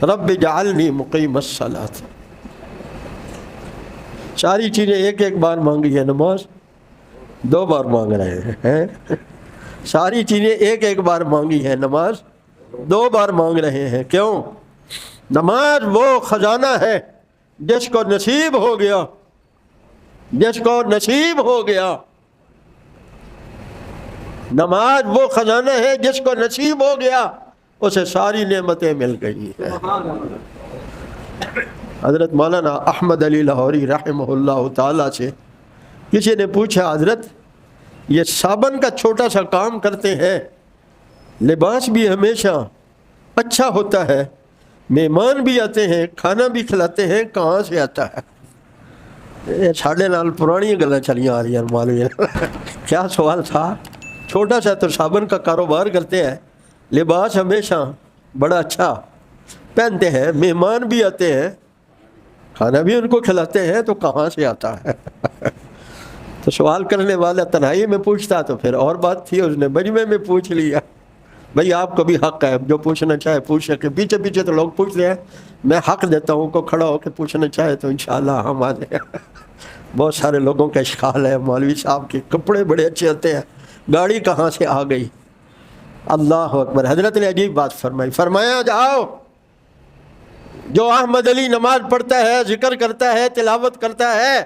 رب اجعلنی مقیم الصلاۃ، ساری چیزیں ایک ایک بار مانگی ہے، نماز 2 بار مانگ رہے ہیں۔ ساری چیزیں ایک ایک بار مانگی ہے، نماز 2 بار مانگ رہے ہیں۔ کیوں؟ نماز وہ خزانہ ہے جس کو نصیب ہو گیا، جس کو نصیب ہو گیا۔ نماز وہ خزانہ ہے جس کو نصیب ہو گیا، اسے ساری نعمتیں مل گئی ہیں۔ حضرت مولانا احمد علی لاہوری رحمہ اللہ تعالیٰ سے کسی نے پوچھا، حضرت یہ صابن کا چھوٹا سا کام کرتے ہیں، لباس بھی ہمیشہ اچھا ہوتا ہے، مہمان بھی آتے ہیں، کھانا بھی کھلاتے ہیں، کہاں سے آتا ہے؟ یہ ساڑھے نال پرانی گلیں چلیاں آ رہی ہیں مولوی۔ کیا سوال تھا؟ چھوٹا سا تو صابن کا کاروبار کرتے ہیں، لباس ہمیشہ بڑا اچھا پہنتے ہیں، مہمان بھی آتے ہیں، کھانا بھی ان کو کھلاتے ہیں، تو کہاں سے آتا ہے؟ تو سوال کرنے والا تنہائی میں پوچھتا تو پھر اور بات تھی، اس نے مجمع میں پوچھ لیا۔ بھئی آپ کو بھی حق ہے، جو پوچھنا چاہے پوچھ سکے۔ پیچھے پیچھے تو لوگ پوچھتے ہیں، میں حق دیتا ہوں کو کھڑا ہو کے پوچھنا چاہے تو انشاءاللہ ہم آ جائیں۔ بہت سارے لوگوں کا اشکال ہے، مولوی صاحب کے کپڑے بڑے اچھے ہوتے ہیں، گاڑی کہاں سے آ گئی؟ اللہ اکبر۔ حضرت نے عجیب بات فرمائی، فرمایا جاؤ جو احمد علی نماز پڑھتا ہے، ذکر کرتا ہے، تلاوت کرتا ہے،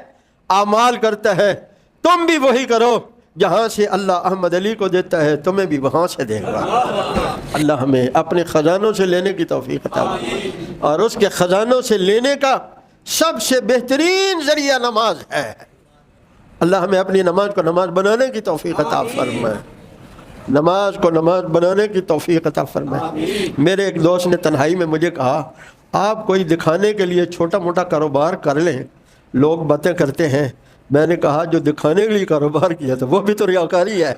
اعمال کرتا ہے، تم بھی وہی کرو جہاں سے اللہ احمد علی کو دیتا ہے، تمہیں بھی وہاں سے دے گا۔ اللہ ہمیں اپنے خزانوں سے لینے کی توفیق عطا فرمائے، اور اس کے خزانوں سے لینے کا سب سے بہترین ذریعہ نماز ہے۔ اللہ ہمیں اپنی نماز کو نماز بنانے کی توفیق عطا فرمائے، نماز کو نماز بنانے کی توفیق عطا فرمائے۔ میرے ایک دوست نے تنہائی میں مجھے کہا، آپ کوئی دکھانے کے لیے چھوٹا موٹا کاروبار کر لیں، لوگ باتیں کرتے ہیں۔ میں نے کہا جو دکھانے کے لیے کاروبار کیا تو وہ بھی تو ریاکاری ہے۔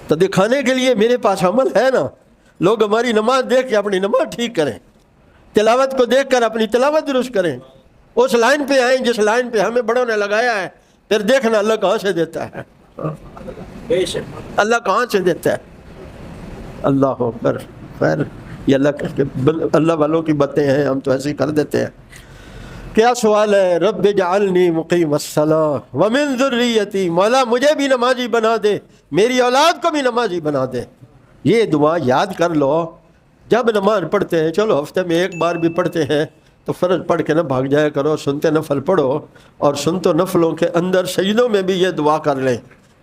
تو دکھانے کے لیے میرے پاس عمل ہے نا، لوگ ہماری نماز دیکھ کے اپنی نماز ٹھیک کریں، تلاوت کو دیکھ کر اپنی تلاوت درست کریں، اس لائن پہ آئیں جس لائن پہ ہمیں بڑوں نے لگایا ہے، پھر دیکھنا اللہ کہاں سے دیتا ہے، اللہ کہاں سے دیتا ہے۔ اللہ اکبر۔ خیر، یہ اللہ والوں کی باتیں ہیں، ہم تو ایسے ہی کر دیتے ہیں۔ کیا سوال ہے؟ رب اجعلنی مقیم الصلاۃ ومن ذریتی، مولا مجھے بھی نمازی بنا دے، میری اولاد کو بھی نمازی بنا دے۔ یہ دعا یاد کر لو جب نماز پڑھتے ہیں، چلو ہفتے میں ایک بار بھی پڑھتے ہیں تو فرض پڑھ کے نہ بھاگ جایا کرو، سنتے نفل پڑھو، اور سنتو نفلوں کے اندر سجدوں میں بھی یہ دعا کر لیں۔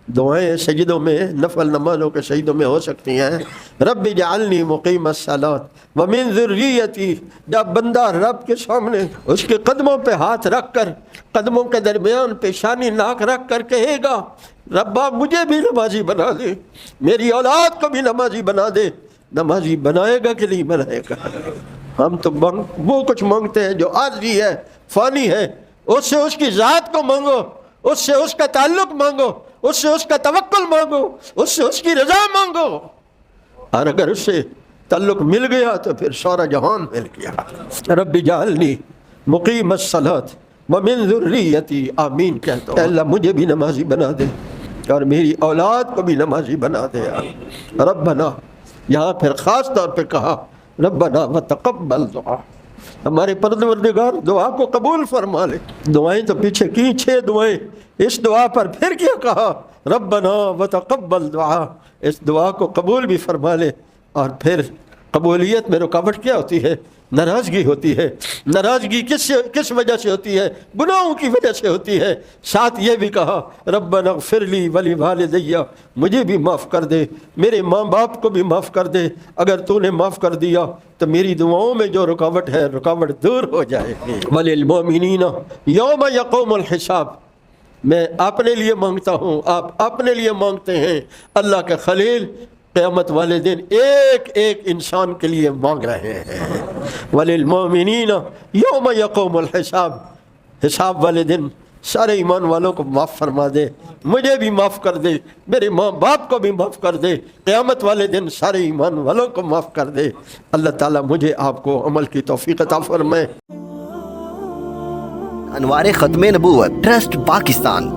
دعائیں سجدوں میں، نفل نمازوں کے سجدوں میں ہو سکتی ہیں۔ رب اجعلنی مقیم الصلاۃ ومن ذریتی، جب بندہ رب کے سامنے اس کے قدموں پہ ہاتھ رکھ کر، قدموں کے درمیان پیشانی ناک رکھ کر کہے گا، ربا مجھے بھی نمازی بنا دے، میری اولاد کو بھی نمازی بنا دے، نمازی بنائے گا کہ نہیں بنائے گا؟ ہم تو وہ کچھ مانگتے ہیں جو عارضی ہے، فانی ہے، اس سے اس کی ذات کو مانگو، اس سے اس کا تعلق مانگو، اس سے اس کا توکل مانگو، اس سے اس کی رضا مانگو، اور اگر اس سے تعلق مل گیا تو پھر سارا جہان مل گیا۔ رب اجعلنی مقیم الصلاۃ ومن ذریتی، آمین کہتا ہوں۔ اللہ مجھے بھی نمازی بنا دے اور میری اولاد کو بھی نمازی بنا دے۔ ربنا، یہاں پھر خاص طور پہ کہا ربنا وتقبل دعا، ہمارے پروردگار دعا کو قبول فرما لے۔ دعائیں تو پیچھے کی 6 دعائیں، اس دعا پر پھر کیا کہا؟ ربنا وتقبل دعا، اس دعا کو قبول بھی فرما لے۔ اور پھر قبولیت میں رکاوٹ کیا ہوتی ہے؟ ناراضگی ہوتی ہے۔ ناراضگی کس وجہ سے ہوتی ہے؟ گناہوں کی وجہ سے ہوتی ہے۔ ساتھ یہ بھی کہا ربنا اغفر لی ولوالدی، مجھے بھی معاف کر دے، میرے ماں باپ کو بھی معاف کر دے، اگر تو نے معاف کر دیا تو میری دعاؤں میں جو رکاوٹ ہے، رکاوٹ دور ہو جائے گی۔ وللمؤمنین یوم یقوم الحساب، میں اپنے لیے مانگتا ہوں، آپ اپنے لیے مانگتے ہیں، اللہ کے خلیل قیامت والے دن ایک ایک انسان کے لیے مانگ رہے ہیں۔ وللمؤمنین یوم یقوم الحساب، حساب والے دن سارے ایمان والوں کو معاف فرما دے، مجھے بھی معاف کر دے، میرے ماں باپ کو بھی معاف کر دے، قیامت والے دن سارے ایمان والوں کو معاف کر دے۔ اللہ تعالیٰ مجھے آپ کو عمل کی توفیق عطا فرمائے۔ انوار ختم نبوت ٹرسٹ پاکستان